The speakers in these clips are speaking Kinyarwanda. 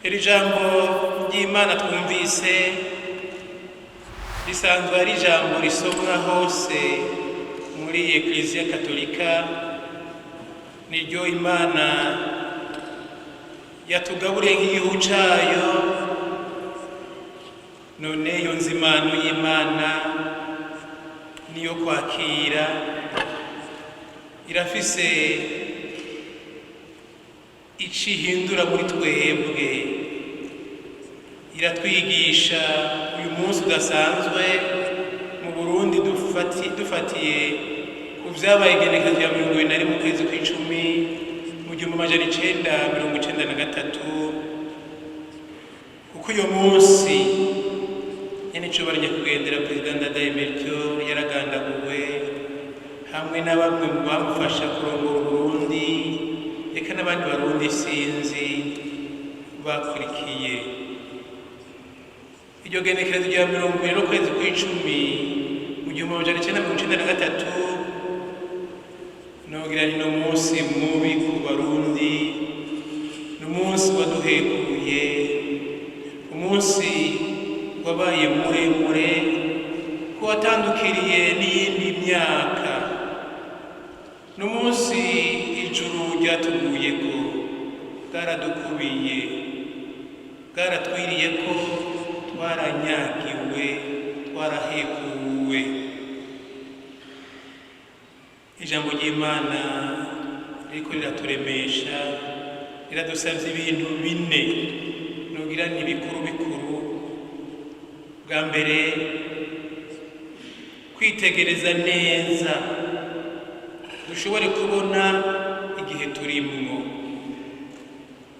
Iri jambo ry'Imana twumvise risanzwe ari ijambo risomwa hose muri Eklezia Katolika, niryo Imana yatugaburiye nk'igihugu cayo. None iyo nzimano y'Imana niyo kwakira, irafise icihindura muri twebwe, iratwigisha uyu munsi udasanzwe mu Burundi dufatiye ku vyabaye igenekerezo rya 21 mu kwezi kw'icumi mu 1993, kuko uyu munsi nyene icobora nyakwigendera Perezida Ndadaye Melchior yaragandaguwe hamwe na bamwe mu bamufasha kurongora Burundi, eka n'abandi Barundi sinzi bakurikiye. Iryo genekerezo rya 20 ukwezi kw'icumi mu 1993 nogira ni no munsi mubi ku Barundi, n'umunsi waduhekuye, umunsi wabaye muremure ko watandukiriye n'iyindi myaka, n'umunsi ijuru ryatuguyeko, bwaradukubiye, bwaratwiriye ko twaranyagiwe, twarahekuwe. Ijambo ry'Imana riko riraturemesha, riradusavye ibintu bine nogira ni bikuru bikuru. Bwa mbere, kwitegereza neza dushobore kubona igihe turimwo.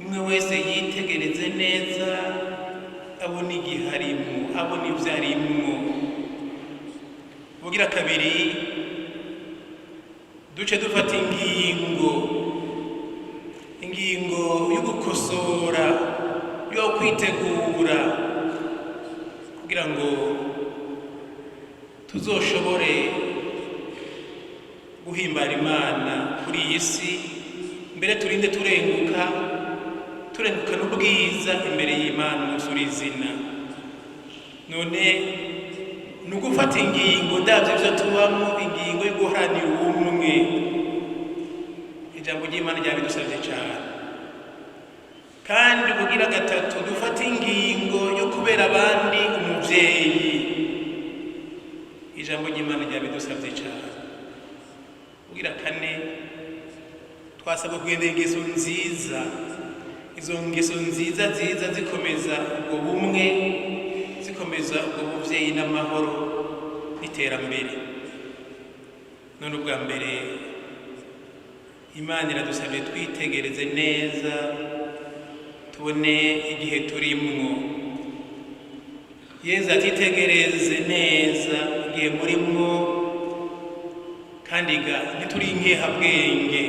Umwe wese yitegereze neza, abona igihe arimwo, abona ivyo arimwo. Bugira kabiri, duce dufata ingingo yo gukosora, yo kwitegura kugira ngo tuzoshobore guhimbara Imana kuri iyi si, mbere turinde turenguka n'ubwiza imbere y'Imana umusura izina. None ni ugufata ingingo ndavyo ivyo tubamo, ingingo yo guharanira ubumwe. Ijambo ry'Imana ryabidusavye cane. Kandi bugira gatatu, dufata ingingo yo kubera abandi umuvyeyi. Ijambo ry'Imana ryabidusavye cane. Bugira kane, twasabwe kugendera ingeso nziza. Izo ngeso nziza zikomeza ubwo bumwe, zikomeza ubwo buvyeyi n'amahoro n'iterambere. None ubwa mbere, Imana iradusabye twitegereze neza, tubone igihe turimwo. Yezu atitegereze neza igihe murimwo, kandi ntituri inkehabwenge.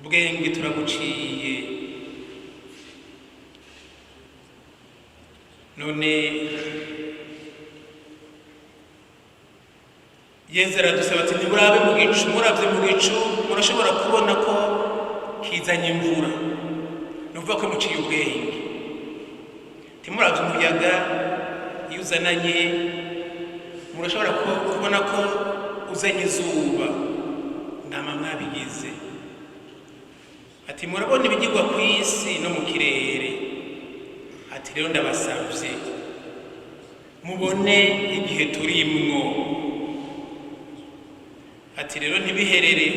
Ubwenge turabuciye. None Yezu aradusaba ati nimurabe mu gicu, muravye mu gicu murashobora kubona ko kizanye imvura, nuvuga ko muciye ubwenge. Timuravye umuyaga iyo uzananye, murashobora kubona ko uzanye izuba, nama mwabigize. Ati murabona ibigirwa ku isi no mu kirere. Ati rero ndabasavye mubone igihe turimwo. Ati rero ntibiherere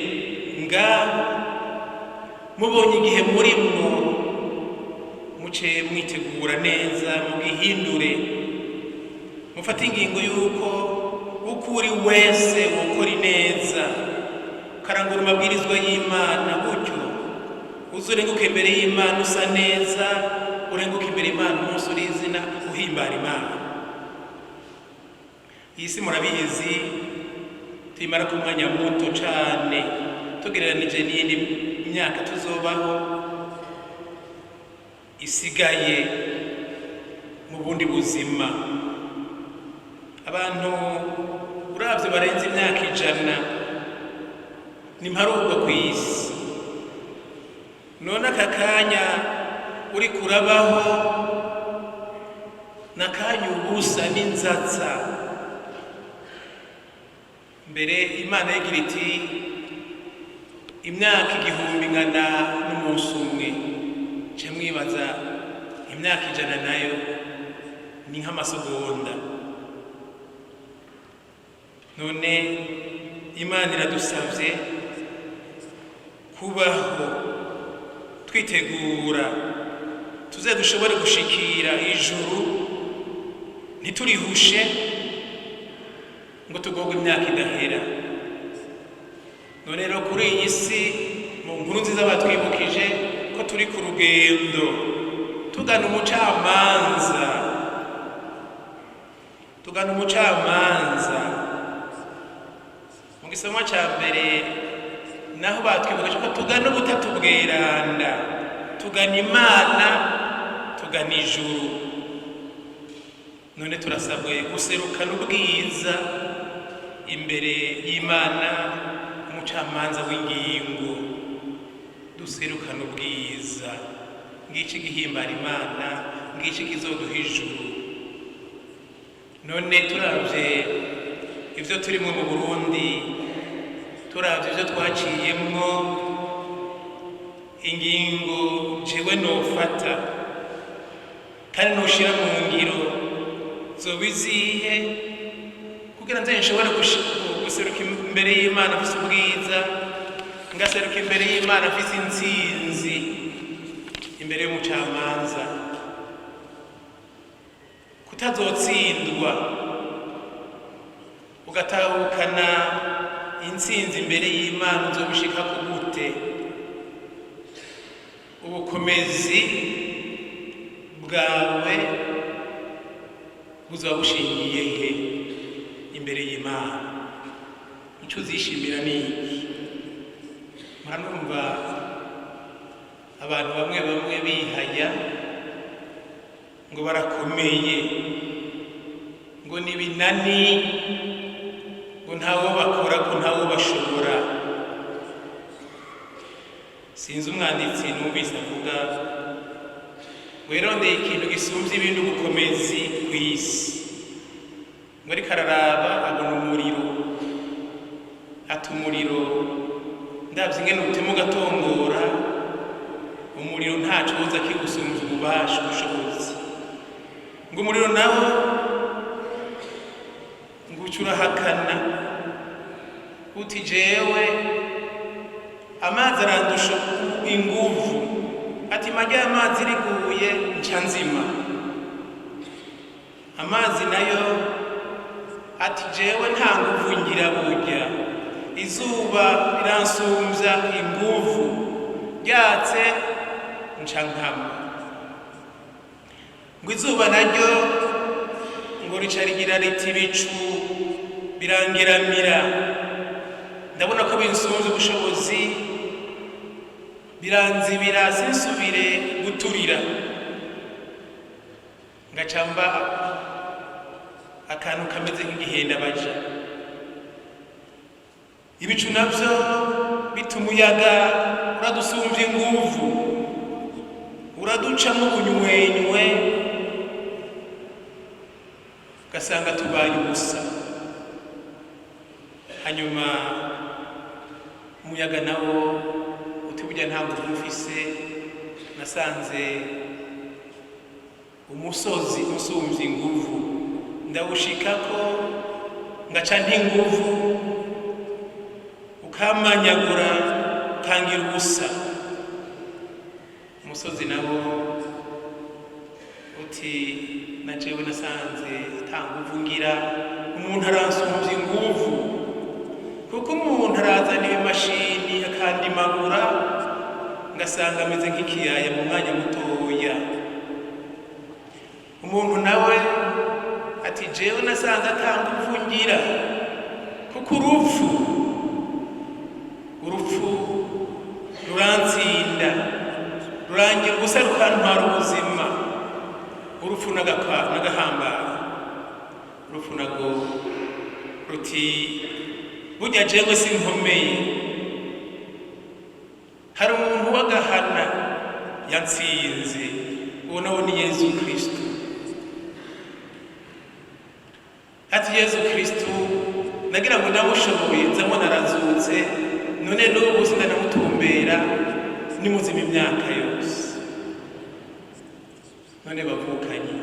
ngaho, mubonye igihe murimwo muce mwitegura neza, mugihindure, mufate ingingo yuko uko uri wese wokora neza, ukarangura amabwirizwa y'Imana, gutyo uzurenguka imbere y'Imana usa neza, urenguka imbere y'Imana umunsi uri izina, uhimbara Imana. Iyi si murabizi tuyimara ku mwanya muto cane tugereranije n'iyindi myaka tuzobaho isigaye mu bundi buzima. Abantu uravye barenze imyaka 100 ni mparuka ku isi. none aka kanya uri kurabaho n'akanya ubusa n'inzatsa. Mbere Imana igira iti imyaka 1000 ingana n'umunsi umwe. Ce mwibaza imyaka 100 nayo ni nk'amasegonda. None Imana iradusavye kubaho twitegura tuze dushobore gushikira ijuru, ntiturihushe ngo tugogwe imyaka idahera. None rero kuri iyi si mu nkuru nziza batwibukije ko turi ku rugendo tugana umucamanza. Mu gisoma cya mbere naho batwibukije ko tugana ubutatu bweranda, tugana Imana, tugana ijuru. None turasabwe guserukana ubwiza imbere y'Imana, umucamanza w'ingingo. Duserukana ubwiza, ngiki gihimbara Imana, ngiki kizoduha ijuru. None turavye ivyo turimo mu Burundi, turavye ivyo twaciyemwo, ingingo jewe nofata kandi noshira mu ngiro zobizihe kugira nze nshobore guseruka imbere y'Imana afise ubwiza, ngaseruka imbere y'Imana afise intsinzi imbere y'umucamanza. Kutazotsindwa ugatahukana intsinzi imbere y'Imana uzobishika gute? Ubukomezi bwawe buzoba bushingiye he imbere y'Imana? Ico uzishimira ni iki? Mwanumva abantu bamwe bihaya ngo barakomeye, ngo ni binani, ngo ntawo bakora, ko ntawo bashobora. Sinzi umwanditsi numvise avuga werondeye ikintu gisumvye ibindi ubukomezi kw'isi, ngo ariko araraba abona umuriro, ati umuriro ndavye ingene utema ugatongora, umuriro ntaco woza kigusumvya ububasha, ubushobozi. Ngo umuriro nawo ngo urahakana uti jewe amazi arandusha inguvu, ati majya amazi riguye nca nzima. Amazi nayo ati jewe nta nguvu ngira burya, izuba riransumvya inguvu, ryatse nca nkama. Ngo izuba naryo ngo rica rigira riti ibicu birangiramira, ndabona ko binsumvye ubushobozi, biranzibira sinsubire guturira. Ngacamba akantu kameze nk'igihenda baja. Ibicu navyo bituma umuyaga uradusumvya inguvu, uraducamwo ubunywenywe, ugasanga tubaye ubusa. Hanyuma umuyaga nawo uti burya nta nguvu ufise, nasanze umusozi usumvya inguvu, ndawushikako ngaca ntinguvu, ukamanyagura ukangira ubusa. Umusozi nawo uti na jewe nasanze ata nguvu ngira, umuntu aransumvya inguvu, kuko umuntu arazana imashini akandimagura, ngasanga ameze nk'ikiyaya mu mwanya mutoya. Umuntu nawe ati jewe nasanze ata nguvu ngira, kuko urupfu rurantsinda, rurangira ubusa, rukantwara ubuzima. Urupfu n'agahambara. Urupfu nago ruti burya jewe sinkomeye, hari umuntu w'agahana yatsinze, uwo nawe ni Yezu Kristo. Ati Yezu Kristo, nagira ngo ndamushoboye nzamo narazutse, none n'ubu sindanamutumbera ni muzima imyaka yose. None bavukanye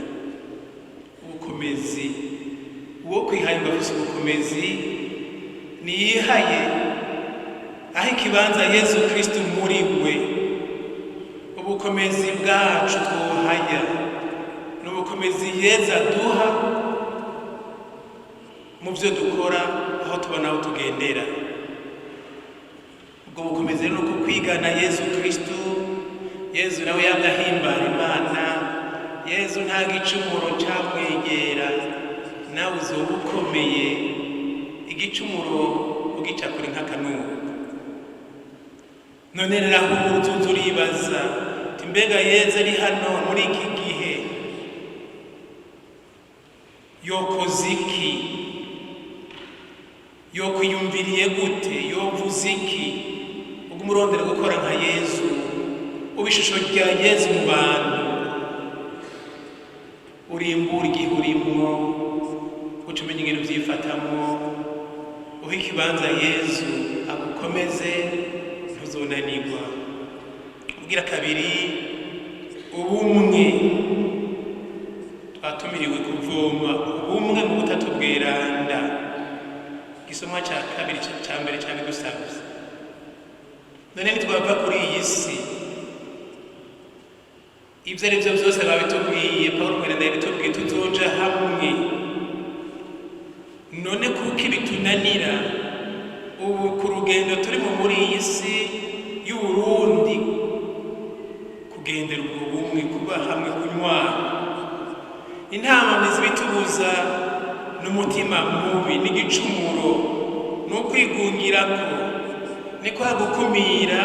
ubukomezi, uwo kwihaye ngo afise ubukomezi niyihaye aho ikibanza Yezu Kristo muri we. Ubukomezi bwacu twohaya n'ubukomezi Yezu aduha mu byo dukora, aho tubona aho tugendera. Ubwo bukomezi ni uko kwigana Yezu Kristo. Yezu nawe yagahimbara Imana. Yezu nta gicumuro cyamwegera, nawe uzoba ukomeye igicumuro ugica kuri nk'akanubu. None rero aho uzuza uribaza uti mbega Yezu ari hano muri iki gihe yokoze iki? Yokwiyumviriye gute? Yovuze iki? ubwo umurondera gukora nka Yezu, uba ishusho rya Yezu mu bantu, urimbura igihe urimwo, uca umenya ingene uvyifatamwo, uha ikibanza Yezu agukomeze, ntuzonanirwa. Ubwira kabiri, ubumwe. Twatumiriwe kuvoma ubumwe mu butatu bweranda. Igisomwa cya kabiri cya mbere cyabidusabye. None nitwava kuri iyi si, ibyo ari byo byose babitubwiye, Pawulo Mweranda yabitubwiye, tuzoja hamwe. None kuko ibitunanira ubu ku rugendo turimo muri iyi si y'Uburundi, kugendera ubwo bumwe, kuba hamwe, kunywana. Intambamyi zibitubuza n'umutima mubi n'igicumuro, n'ukwigungirako, ni kwa gukumira,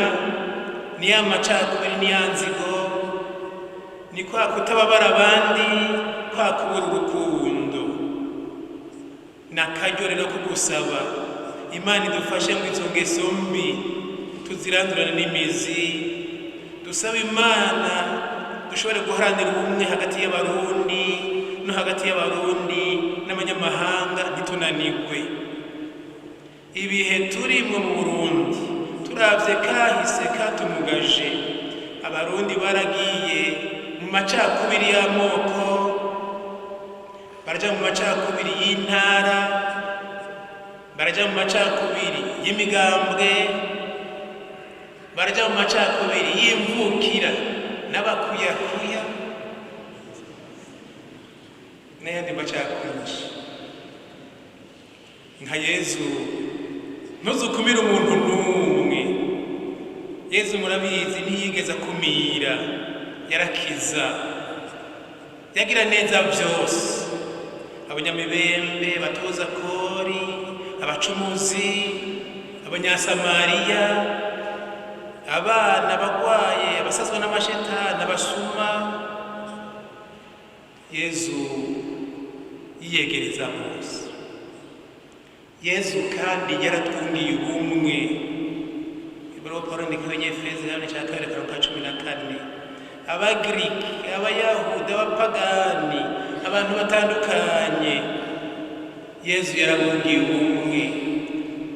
ni ya macakubiri, ni ya nzigo, ni kwa kutababara abandi, kwa kubura urukundo. Nakaryo rero kugusaba Imana idufashe ngo izo ngeso mbi tuzirandurane n'imizi. Dusaba Imana dushobore guharanira ubumwe hagati y'Abarundi no hagati y'Abarundi n'abanyamahanga, ntitunanirwe. Ibihe turimwo mu Burundi, turavye kahise katumugaje, Abarundi baragiye mu macakubiri y'amoko, baraja mu macakubiri y'intara, baraja mu macakubiri y'imigambwe, baraja mu macakubiri y'imvukira n'abakuyakuya n'ayandi macakubiri. Nka Yezu ntuzukumire umuntu n'umwe. Yezu murabizi ntiyigeze akumira, yarakiza, yagira neza byose. Abanyamibembe, abatoza kori, abacumuzi, abanyasamariya, abana bagwaye, abasazwa n'amashetani, abasuma, Yezu yiyegereza bose. Yezu kandi yaratwungiye ubumwe. Ibaruwa Pawulo yandikira Abanyefeso igice cya 2:14. Abagiriki, Abayahudi, abapagani, abantu batandukanye, Yezu yarabungiye ubumwe.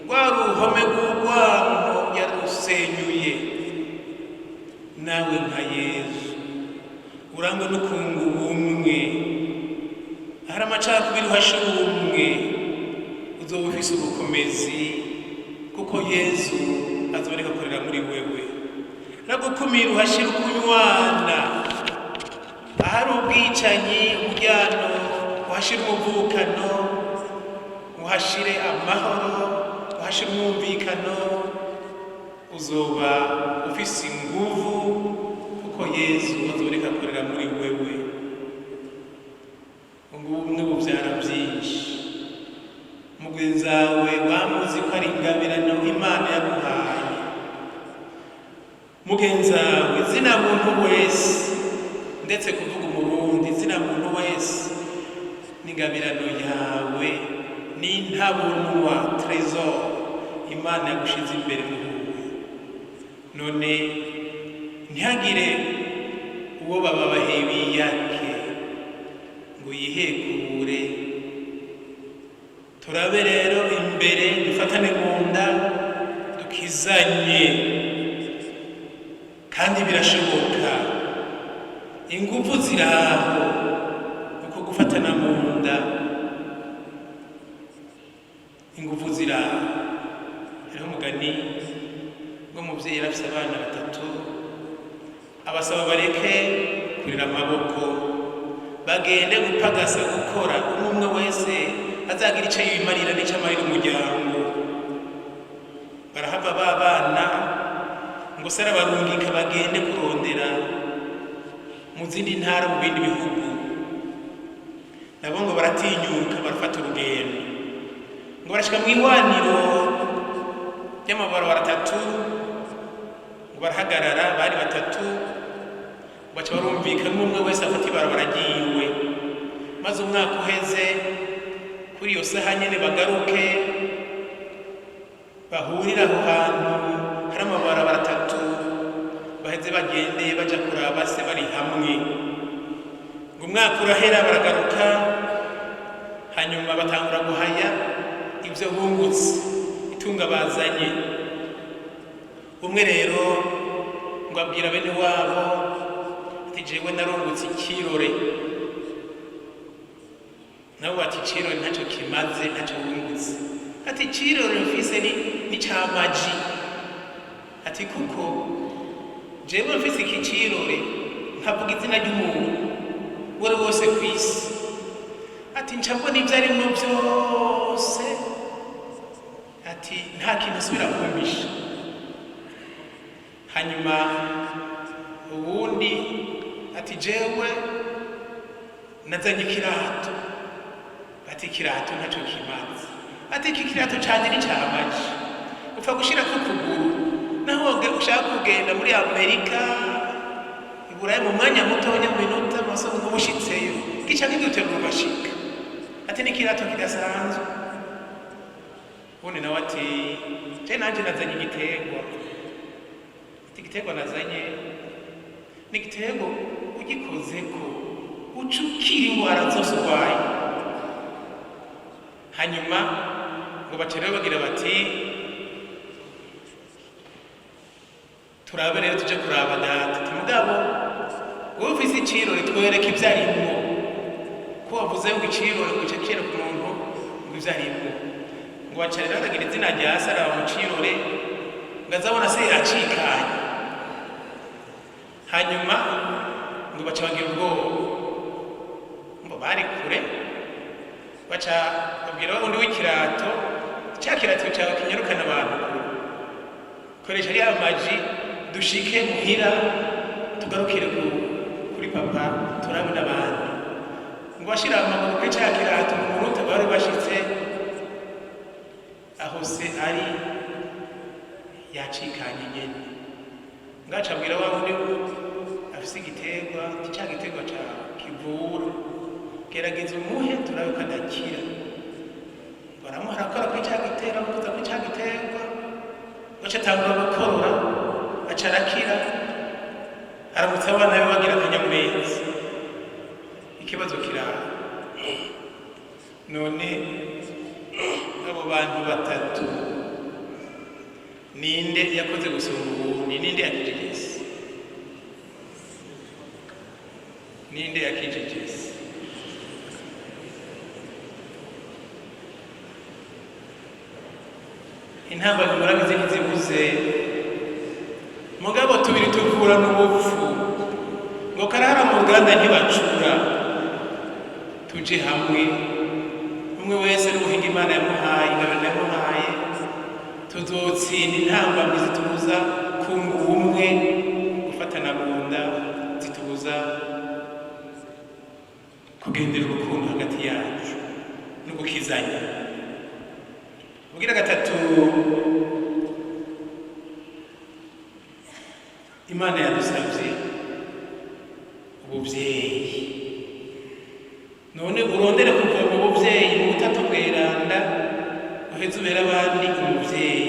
Rwa ruhome rw'urwango yarusenyuye. Nawe nka Yezu urangwe no kunga ubumwe. Ahari amacakubiri uhashira ubumwe, uzoba ufise ubukomezi, kuko Yezu azoboneka akorera muri wewe. Nagukumira uhashira ukunywana. Ahari ubwicanyi, umujyano, uhashira umuvukano, uhashire amahoro, uhashire umwumvikano, uzoba ufise inguvu, kuko Yezu azoboneka akorera muri wewe. Ubumwe buvyara byinshi. Mugenzi wawe wamuzi ko ari ingabirano Imana yaguhaye. Mugenzi wawe zina muntu wese, ndetse kuvuga Umurundi, zina muntu wese n'ingabirano yawe, n'intabunwa, trésor Imana yagushize imbere mu buwe. none ntihagire uwo bababahe biyake ngo yihekure. Turabe rero imbere dufatane mu nda dukizanye, kandi birashoboka, ingufu ziraho uko gufatana mu nda, ingufu ziraho. Hariho umugani w'umubyeyi yari afise abana batatu, abasaba bareke kurira amaboko bagende gupagasa gukora, umwe wese azagira icyo yimarira n'icyo amarira umuryango. Barahava ba bana ngo se arabarungika bagende kurondera mu zindi ntara, mu bindi bihugu. Nabo ngo baratinyuka barafata urugendo, ngo barashika mu ihwaniro ry'amabarabara atatu, ngo barahagarara bari batatu, baca barumvikana umwe wese afata ibarabara agiwe. Maze umwaka uheze kuri iyo saha nyene bagaruke bahurira aho hantu hari amabarabara atatu, baheze bagende baja kuraba se bari hamwe. Ngo umwaka urahera baragaruka, hanyuma batangura guhaya ibyo bungutse, itunga bazanye. Umwe rero ngo abwira bene wabo ati jewe narungutse ikirore. Nabo bati ikirore ntacyo kimaze, ntacyo wungutse. Ati ikirore mfise ni cyamaji. Ati kuko jewe mfise iki kirore nkavuga izina ry'umuntu wari wose ku isi. Ati ncambona ibyo arimwo byose, ati nta kintu asubira kumvisha. Hanyuma ubundi ati jewe nazanye ikirato. Ati ikirato ntacyo kimaze. Ati iki kirato cyane ni cyamaji, upfa gushira ku kuguru, naho ushaka kugenda muri Amerika iburayi mu mwanya mutonya, mu minota maso ubushitseyo gica kiguterura ugashika. Ati ni kirato kidasanzwe. Ubundi nawe ati je nanje nazanye igiterwa. Ati igiterwa nazanye ni igiterwa ugikozeko ucukira ingwara zose urwaye. Hanyuma ngo bacere bagira bati turabe rero tuje kuraba data. Ati mugabo wowe ufise ikirore twereke ibyo arimwo, ko wavuze ngo ikirore kuca kera ku muntu ngo ibyo arimwo. Ngo bacere rero bagira izina rya se araba mu kirore, ngo azabona se yacikanye. Hanyuma ngo baca bagira ubwoba, ngo bari kure, baca babwira undi w'ikirato, cya kirato cyawe kinyarukana abantu, koresha ariya maji dushike muhira tugarukire kuri papa turabona abantu. Ngo bashira amaguru kuri cya kirato mu munota bari bashitse aho se ari yacikanye nyene. Ngaca abwira wa wundi afise igiterwa, cya giterwa ca kivura, gerageza umuhe turabe kadakira. Baramuha arakora kuri cya giterwa, amukuza kuri cya giterwa, baca atangura gukorora, aca arakira, aramutse abana be bagira akanyamuneza. Ikibazo kiraha, none abo bantu batatu ninde yakoze gusumba ubundi? Ninde yakijijese? Ninde yakijijese? Intambara murabizi ntizibuze, mugabo tubiri tuvura n'ubupfu. Ngo karara mu ruganda ntibacura, tuje hamwe, umwe wese n'ubuhinga Imana yamuhaye, ingabire yamuhaye, tuzotsinda intambara zitubuza kunga ubumwe, gufatana mu nda, zitubuza kugendera urukundo hagati yacu no gukizanya. Ugira gatatu, Imana yadusabye ubuvyeyi. None urondere kuva mu buvyeyi mu butatu bweranda, uheze ubera abandi umuvyeyi.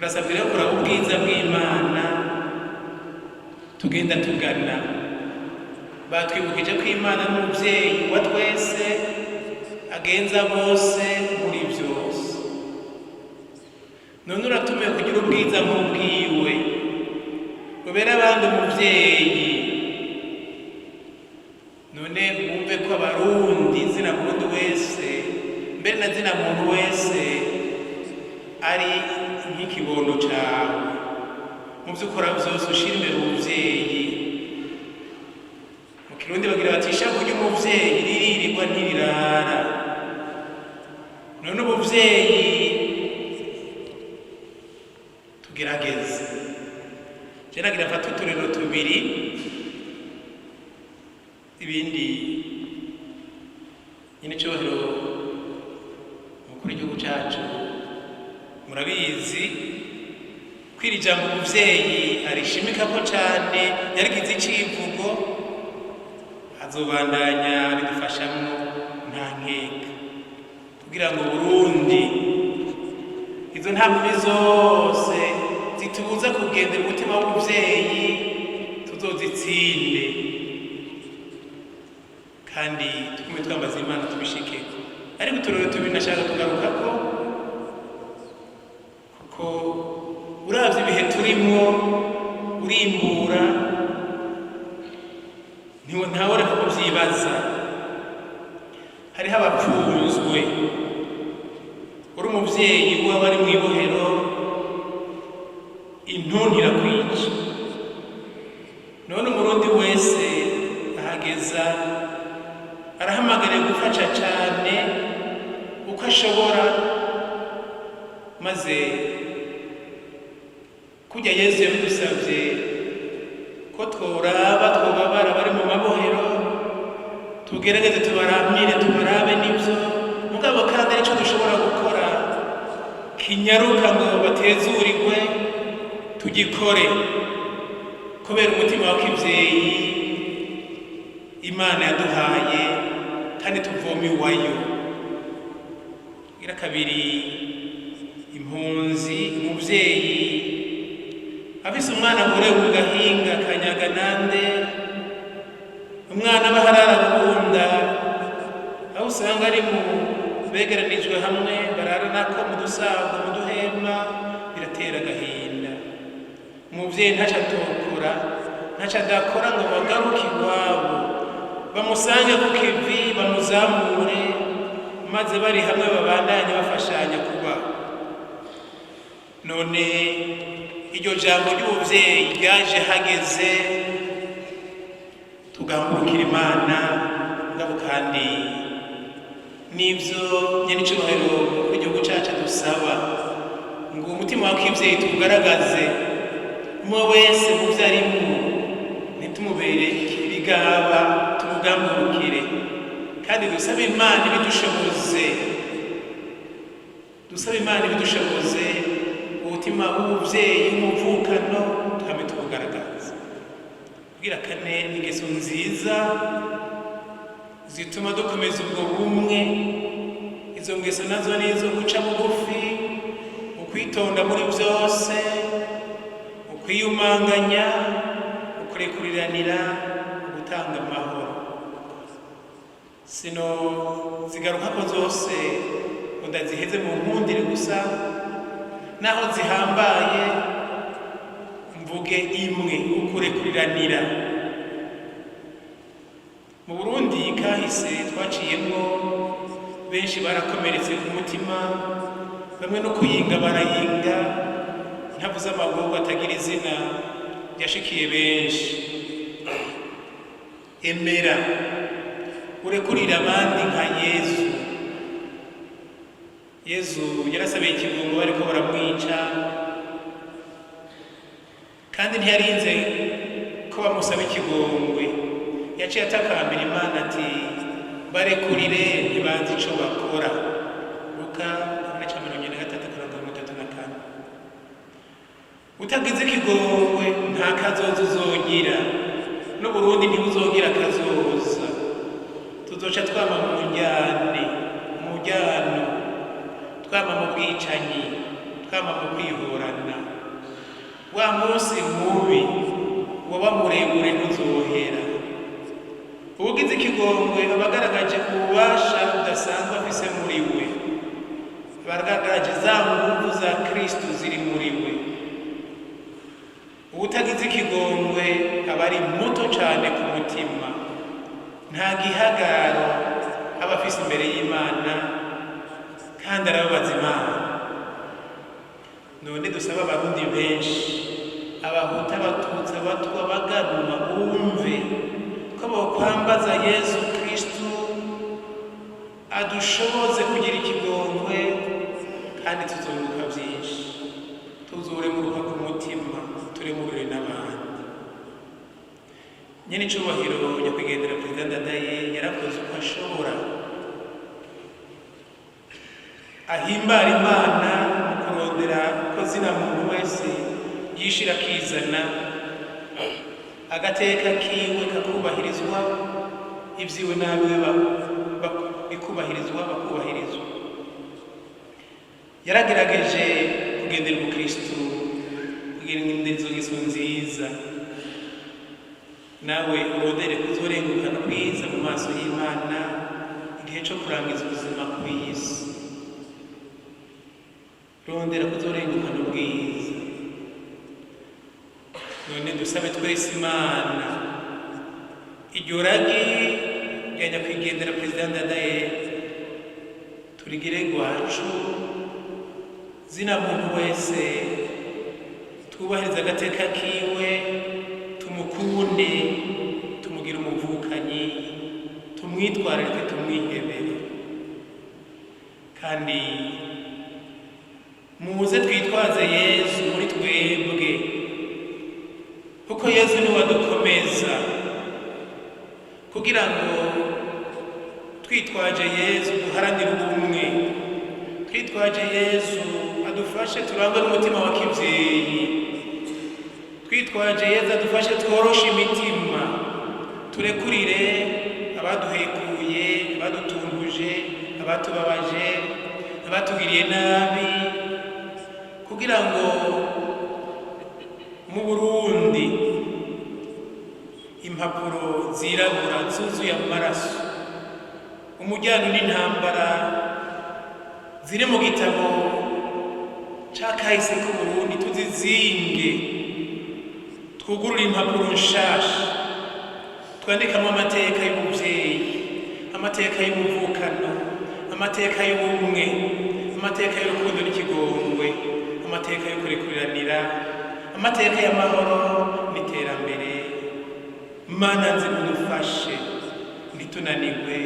turasabwe rero kuraba ubwiza bw'Imana tugenda tugana. Batwibukije ko Imana n'umuvyeyi wa twese agenza bose muri byose. None uratumiwe kugira ubwiza nk'ubwiwe, ubera abandi umuvyeyi. None wumve ko abarundi zina muntu wese, mbere na zina muntu wese ari nk'ikibondo cawe. Mu vyo ukora vyose ushira imbere umuvyeyi. Mu Kirundi bagira bati ishavu ry'umuvyeyi riririrwa ntirirara. None umuvyeyi tugerageze. Je nagira mfata uturero tubiri, ibindi nyine cyubahiro umukuru w'igihugu cacu murabizi kwiri jambo umuvyeyi arishimika ko cane, yarigize icivugo azobandanya bidufashamwo nta nkeka kugira ngo Burundi izo ntambwe zose zitubuza kugendera umutima w'umuvyeyi tuzozitsinde kandi tukume twambaza Imana tubishikeko. Ariko uturere tubiri nashaka kugarukako kuko uravye ibihe turimwo urimbura ntaworeka kuvyibaza. Hariho abapfunzwe, uri umuvyeyi waba ari mw'ibohero intuntu irakwica. None umurundi wese ahageza arahamagariye gufasha cane uko ashobora, maze kujya Yesu yabidusavye ko twobabara bari mu mabohero, tugerageze tubaramire tubarabe n'ivyo mugabo kandi arico dushobora gukora kinyaruka ngo batezurirwe tugikore kubera umutima wa kivyeyi Imana yaduhaye kandi tuvome iwayo. Gira kabiri, impunzi umuvyeyi afise umwana agorewe mu gahinga kanyaga nande, umwana baharara bunda aho usanga ari mu begeranijwe hamwe bararanako mu dusago mu duhema, biratera agahinda. Umuvyeyi ntaco atokora, ntaco adakora ngo bagaruke iwabo bamusange ku kivi bamuzamure, maze bari hamwe babandanye bafashanya kuba. None iryo jambo ry'umuvyeyi ryaje hageze tugahurukira Imana ngabo kandi n'ivyo nyenicubahiro w'igihugu cacu dusaba ngo umutima wa kivyeyi tugaragaze umwe wese mu vyo arimwo, nitumubere ibigaba tumugambukire kandi dusabe Imana ibidushoboze, umutima w'umuvyeyi w'umuvukano tukame tukugaragaza. Kugira kane, ingeso nziza zituma dukomeza ubwo bumwe. Izo ngeso nazo nizo guca bugufi, ukwitonda muri byose, ukwiyumanganya, ukurekuriranira, gutanga amahoro. Sino zigaruka ko zose ndaziheze mu nkundire gusa, naho zihambaye mvuge imwe, ukurekuriranira. Mu Burundi kahise twaciyemo benshi barakomeretse ku mutima, bamwe no kuyinga barayinga, ntavuze amagorwa atagira izina yashikiye benshi. Emera urekurira abandi nka Yesu yarasabiye ikigongo bariko baramwica, kandi ntiyarinze ko bamusaba ikigongwe, yaciye atakambira Imana ati barekurire ntibanzi ico bakora. Luka 13:33. Utagize ikigongwe nta kazoza uzogira, n'Uburundi ntibuzogira kazoza. Tuzoca twama mu njyano, twama mu bwicanyi, kama mu kwihorana. Wa munsi mubi waba muremure ntuzohera. Ubugize ikigongwe abagaragaje ububasha budasanzwe afise muri we, abagaragaje za nguvu za Kristo ziri muri we. Ubutagize ikigongwe aba ari muto cyane ku mutima, nta gihagaro aba afise imbere y'Imana kandi arababaza Imana. None dusaba abarundi benshi, abahuta, abatutsi, abatwa, abaganwa bumve ko bokwambaza Yesu Kristo adushoboze kugira ikigongwe, kandi tuzunguka byinshi, tuzoremuruka ku mutima, turemurure n'abandi. Nyene icubahiro nyakwigendera Perezida Ndadaye yarakoze uko ashobora, ahimbara Imana mu kurondera ko zina muntu wese yishira akizana, agateka kiwe kakubahirizwa, ibyiwe nabiwe bikubahirizwa, bakubahirizwa. Yaragerageje kugendera umukristo, kugendera izo ngeso nziza. Nawe urondere kuzorengukana ubwiza mu maso y'Imana igihe cyo kurangiza ubuzima ku isi. Rondera kuzorengukana ubwiza. None dusabe twese Imana iryo ragi rya nyakwigendera Perezida Ndadaye turigire rwacu, zina muntu wese twubahiriza agateka kiwe, tumukunde, tumugire umuvukanyi, tumwitwararike, tumwihebere. Kandi muze twitwaze Yesu muri twebwe, kuko Yesu ni wadukomeza, kugira ngo twitwaje Yesu duharanire ubumwe, twitwaje Yesu adufashe turangwe n'umutima wa kivyeyi, twitwaje Yesu adufashe tworoshe imitima, turekurire abaduhekuye, abadutumbuje, abatubabaje, abatugiriye nabi, kugira ngo mu Burundi impapuro zirabura zuzuye amaraso, umujyano n'intambara ziri mu gitabo c'akahise ku Burundi tuzizinge, twugurure impapuro nshasha, twandikamo amateka y'umuvyeyi, amateka y'umuvukano, amateka y'ubumwe, amateka y'urukundo n'ikigongwe, amateka yo kurekuriranira, amateka y'amahoro n'iterambere. Mana nzi mudufashe, ntitunanirwe.